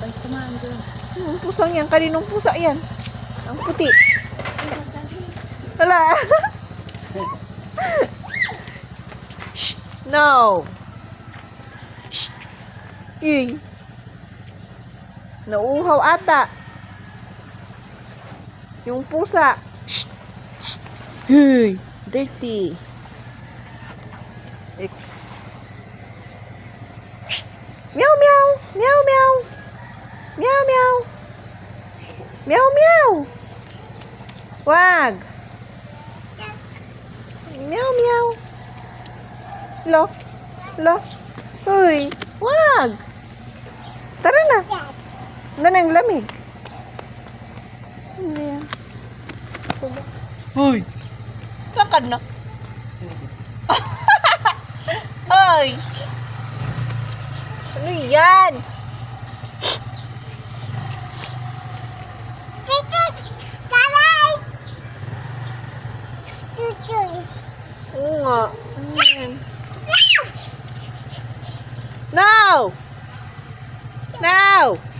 Ay, kumain doon. Yung pusang yan. Kaninong pusa yan? Ang puti. Wala. Shh! No! Shh! Yay! Nauuhaw ata. Yung pusa. Shh! Shh! Hey! Dirty. X. Meow meow! Meow meow! Meow meow! Meow meow! Wag! Meow meow! Lo! Lo! Uy! Wag! Tara na! Ano na ang lamig? Ano yan? Uy! Lakad na! Hoy! Ano yan? Oo nga. Ano yan? No! No!